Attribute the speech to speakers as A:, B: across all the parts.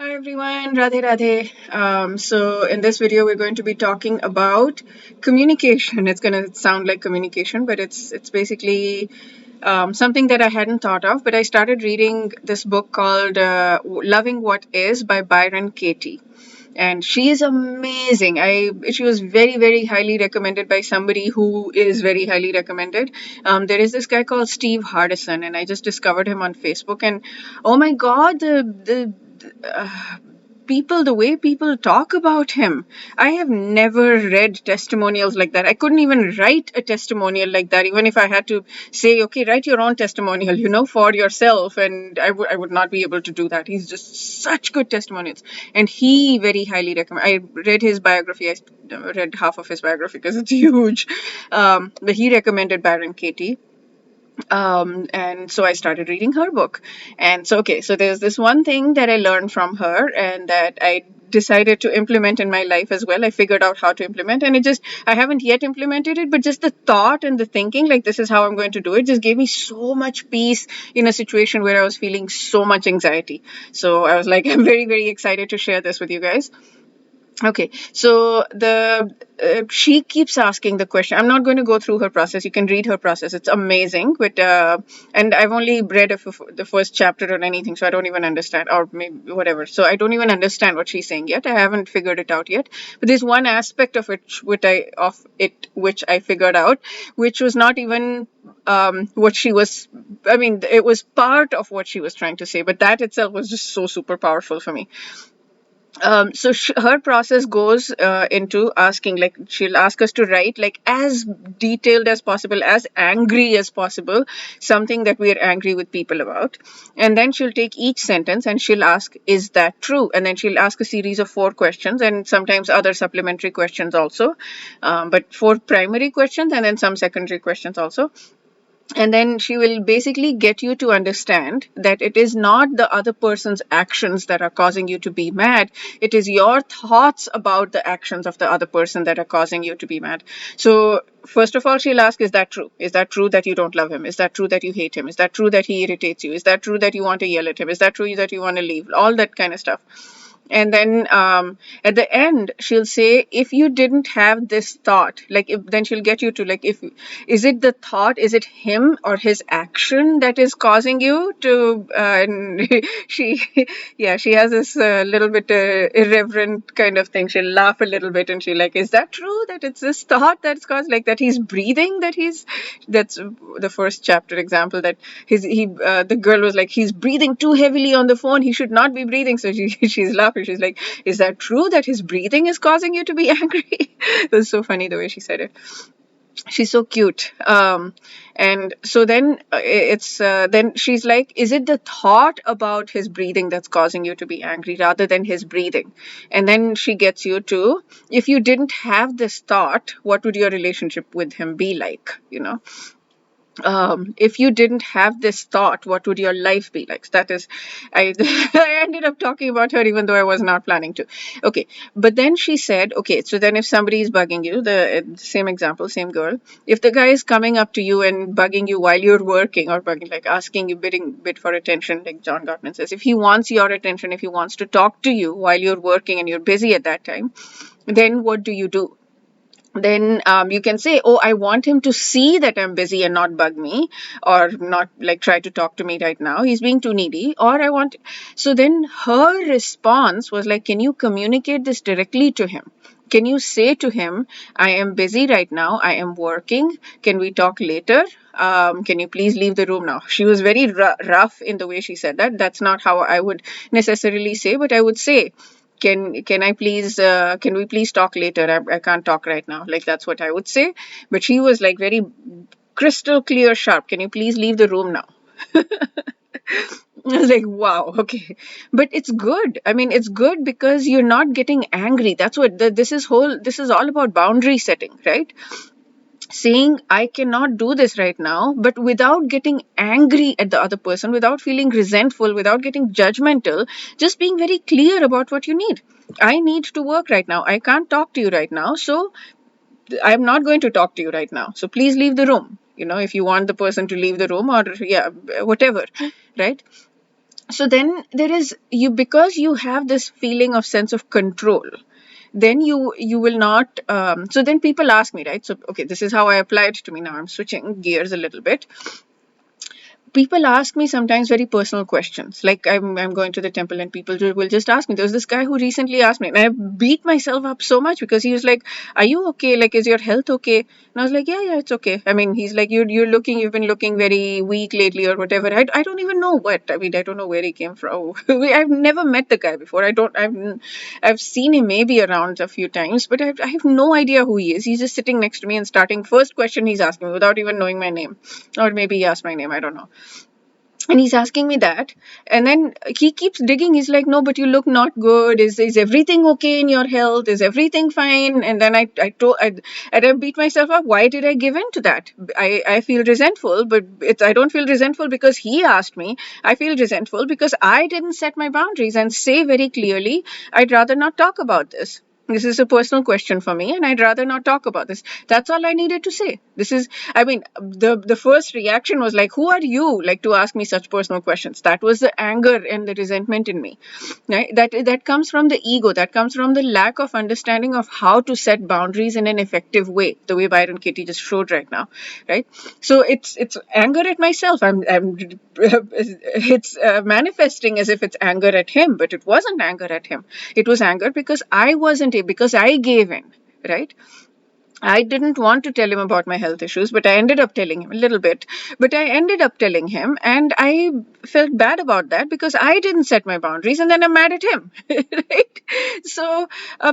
A: Hi everyone, Radhe Radhe. So in this video, we're going to be talking about communication. It's going to sound like communication, but it's basically something that I hadn't thought of. But I started reading this book called "Loving What Is" by Byron Katie, and she is amazing. She was very highly recommended by somebody who is very highly recommended. There is this guy called Steve Hardison, and I just discovered him on Facebook, and oh my God, the people, the way people talk about him. I have never read testimonials like that. I couldn't even write a testimonial like that, even if I had to say, okay, write your own testimonial, for yourself. And I would not be able to do that. He's just such good testimonials. And he very highly recommend. I read his biography. I read half of his biography because it's huge. But he recommended Byron Katie. And so I started reading her book. And so, okay, so there's this one thing that I learned from her and that I decided to implement in my life as well. I figured out how to implement, and I haven't yet implemented it, but just the thought and the thinking, like this is how I'm going to do it, just gave me so much peace in a situation where I was feeling so much anxiety. So I was like, I'm very excited to share this with you guys. Okay, so the she keeps asking the question. I'm not going to go through her process. You can read her process. It's amazing. But and I've only read the first chapter or anything, so I don't even understand, or maybe whatever. So I don't even understand what she's saying yet. I haven't figured it out yet. But there's one aspect of which I figured out, which was not even what she was. I mean, it was part of what she was trying to say, but that itself was just so super powerful for me. Her process goes into asking, like, she'll ask us to write, like, as detailed as possible, as angry as possible, something that we're angry with people about. And then she'll take each sentence and she'll ask, is that true? And then she'll ask a series of 4 questions and sometimes other supplementary questions also. But 4 primary questions and then some secondary questions also. And then she will basically get you to understand that it is not the other person's actions that are causing you to be mad. It is your thoughts about the actions of the other person that are causing you to be mad. So, first of all, she'll ask, is that true? Is that true that you don't love him? Is that true that you hate him? Is that true that he irritates you? Is that true that you want to yell at him? Is that true that you want to leave? All that kind of stuff. And then at the end, she'll say, if you didn't have this thought, then she'll get you to, like, is it the thought, is it him or his action that is causing you to, and she, yeah, she has this little bit irreverent kind of thing. She'll laugh a little bit and she'll like, is that true that it's this thought that's caused, like that he's breathing, that's the first chapter example, that the girl was like, he's breathing too heavily on the phone. He should not be breathing. So she's laughing. She's like, is that true that his breathing is causing you to be angry? It was so funny the way she said it. She's so cute. And so then then she's like, is it the thought about his breathing that's causing you to be angry rather than his breathing? And then she gets you to, if you didn't have this thought, what would your relationship with him be like? If you didn't have this thought, what would your life be like? That is, I, I ended up talking about her even though I was not planning to. Okay, but then she said, okay, so then if somebody is bugging you, the same example, same girl, if the guy is coming up to you and bugging you while you're working, or bugging, like asking you, bid for attention, like John Gottman says, if he wants your attention, if he wants to talk to you while you're working and you're busy at that time, then what do? Then you can say, oh, I want him to see that I'm busy and not bug me, or not like try to talk to me right now. He's being too needy. Or I want. So then her response was like, can you communicate this directly to him? Can you say to him, I am busy right now. I am working. Can we talk later? Can you please leave the room now? She was very rough in the way she said that. That's not how I would necessarily say, but I would say, can we please talk later? I can't talk right now. Like, that's what I would say. But she was like very crystal clear, sharp. Can you please leave the room now? I was like, wow, okay. But it's good. I mean, it's good because you're not getting angry. That's what this is all about, boundary setting, right? Saying, I cannot do this right now, but without getting angry at the other person, without feeling resentful, without getting judgmental, just being very clear about what you need. I need to work right now. I can't talk to you right now. So I'm not going to talk to you right now. So please leave the room. If you want the person to leave the room, or yeah, whatever, right? So then there is you, because you have this feeling of sense of control, then you will not so then people ask me, right? So okay, this is how I apply it to me. Now I'm switching gears a little bit. People ask me sometimes very personal questions. Like I'm going to the temple and people will just ask me. There was this guy who recently asked me, and I beat myself up so much because he was like, "Are you okay? Like, is your health okay?" And I was like, "Yeah, it's okay." I mean, he's like, you've been looking very weak lately or whatever. I don't even know what. I mean, I don't know where he came from. I've never met the guy before. I've seen him maybe around a few times, but I have no idea who he is. He's just sitting next to me and starting first question he's asking me without even knowing my name, or maybe he asked my name. I don't know. And he's asking me that, and then he keeps digging. He's like, "No, but you look not good. Is everything okay in your health? Is everything fine?" And then I beat myself up. Why did I give in to that? I feel resentful, but I don't feel resentful because he asked me. I feel resentful because I didn't set my boundaries and say very clearly, "I'd rather not talk about this. This is a personal question for me, and I'd rather not talk about this." That's all I needed to say. This is, I mean, the first reaction was like, "Who are you, like, to ask me such personal questions?" That was the anger and the resentment in me. Right? That comes from the ego. That comes from the lack of understanding of how to set boundaries in an effective way, the way Byron Katie just showed right now, right? So it's anger at myself. I'm it's manifesting as if it's anger at him, but it wasn't anger at him. It was anger because I wasn't, because I gave in, right? I didn't want to tell him about my health issues, but I ended up telling him a little bit. But I ended up telling him, and I felt bad about that because I didn't set my boundaries, and then I'm mad at him, right? So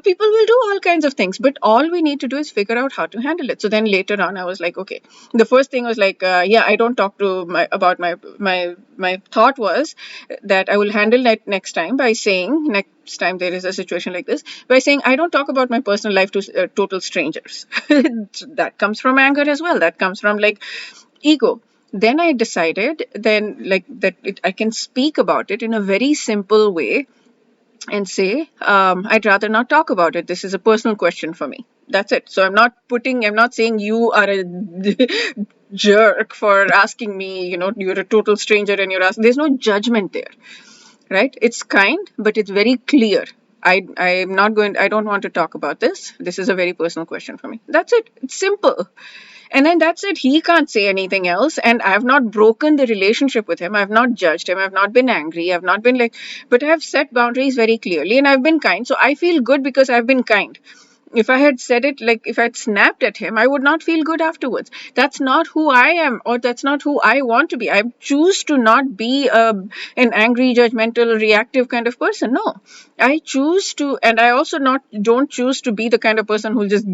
A: people will do all kinds of things, but all we need to do is figure out how to handle it. So then later on, I was like, okay. The first thing was like, yeah, I don't talk to about my thought was that I will handle that next time by saying, next time there is a situation like this, by saying, I don't talk about my personal life to total strangers. That comes from anger as well. That comes from like ego. Then I decided then like that I can speak about it in a very simple way and say, I'd rather not talk about it. This is a personal question for me. That's it. So I'm not saying you are a jerk for asking me, you're a total stranger and you're asking. There's no judgment there, right? It's kind, but it's very clear. I'm not going, I don't want to talk about this. This is a very personal question for me. That's it. It's simple. And then that's it. He can't say anything else. And I've not broken the relationship with him. I've not judged him. I've not been angry. I've not been like, but I've set boundaries very clearly and I've been kind. So I feel good because I've been kind. If I had said it, like if I'd snapped at him, I would not feel good afterwards. That's not who I am, or that's not who I want to be. I choose to not be an angry, judgmental, reactive kind of person. No, I choose to, and I also not don't choose to be the kind of person who'll just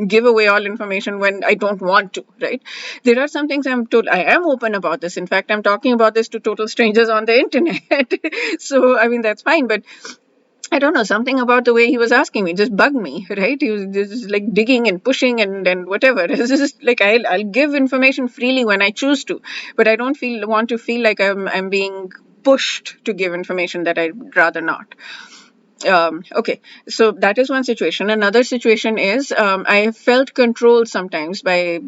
A: give away all information when I don't want to. Right? There are some things I am open about this. In fact, I'm talking about this to total strangers on the internet. So I mean that's fine, but I don't know, something about the way he was asking me just bugged me, right? He was just like digging and pushing and whatever. It's just like I'll give information freely when I choose to, but I don't want to feel like I'm being pushed to give information that I'd rather not. Okay, so that is one situation. Another situation is I have felt controlled sometimes by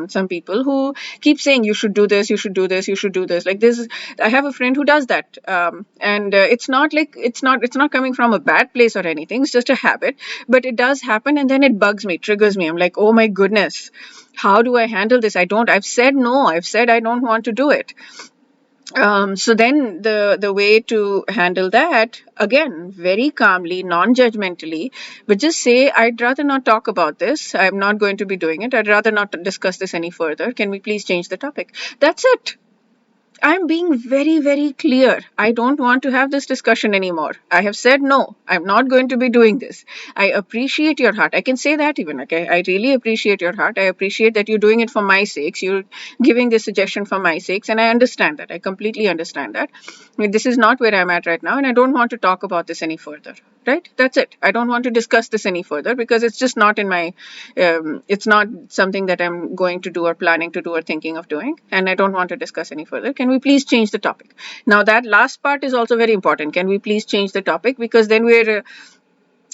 A: some people who keep saying you should do this, you should do this, you should do this. Like this, I have a friend who does that, and it's not like it's not coming from a bad place or anything. It's just a habit, but it does happen, and then it bugs me, triggers me. I'm like, oh my goodness, how do I handle this? I've said no. I've said I don't want to do it. So then the way to handle that, again, very calmly, non-judgmentally, but just say, I'd rather not talk about this. I'm not going to be doing it. I'd rather not discuss this any further. Can we please change the topic? That's it. I'm being very, very clear. I don't want to have this discussion anymore. I have said no. I'm not going to be doing this. I appreciate your heart. I can say that even. Okay, I really appreciate your heart. I appreciate that you're doing it for my sakes. You're giving this suggestion for my sakes, and I understand that. I completely understand that. I mean, this is not where I'm at right now, and I don't want to talk about this any further. Right? That's it. I don't want to discuss this any further because it's just not in my. It's not something that I'm going to do or planning to do or thinking of doing, and I don't want to discuss any further. Can we please change the topic? Now that last part is also very important. Can we please change the topic? Because then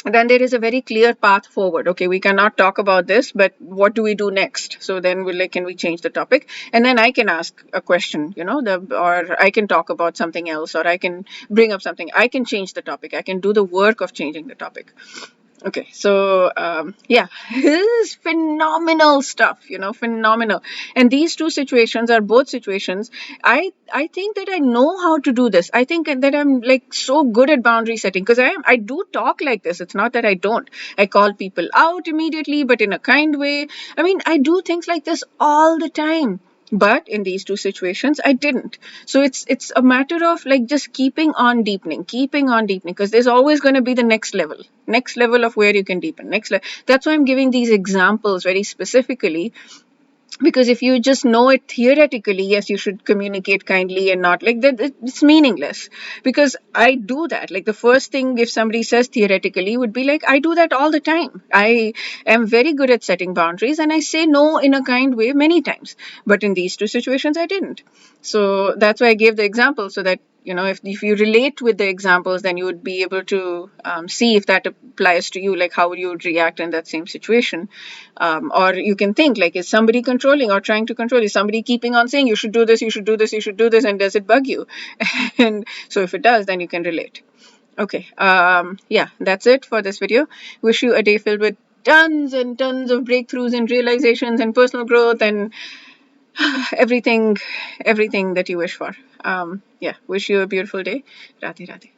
A: then there is a very clear path forward. Okay, we cannot talk about this, but what do we do next? So then we're like, can we change the topic? And then I can ask a question, or I can talk about something else, or I can bring up something. I can change the topic. I can do the work of changing the topic. Okay, so yeah, this is phenomenal stuff, phenomenal. And these two situations are both situations. I think that I know how to do this. I think that I'm like so good at boundary setting, because I do talk like this. It's not that I don't. I call people out immediately, but in a kind way. I mean, I do things like this all the time. But in these two situations I didn't. So it's a matter of like just keeping on deepening, because there's always going to be the next level of where you can deepen. That's why I'm giving these examples very specifically, because if you just know it theoretically, yes, you should communicate kindly and not like that, it's meaningless. Because I do that. Like the first thing, if somebody says theoretically, would be like, I do that all the time. I am very good at setting boundaries, and I say no in a kind way many times. But in these two situations I didn't. So that's why I gave the example, so that if you relate with the examples, then you would be able to see if that applies to you, like how you would react in that same situation. Or you can think like, is somebody controlling or trying to control? Is somebody keeping on saying you should do this, you should do this, you should do this, and does it bug you? And so if it does, then you can relate. Okay, yeah, that's it for this video. Wish you a day filled with tons and tons of breakthroughs and realizations and personal growth and everything that you wish for. Yeah, wish you a beautiful day. Radhe Radhe.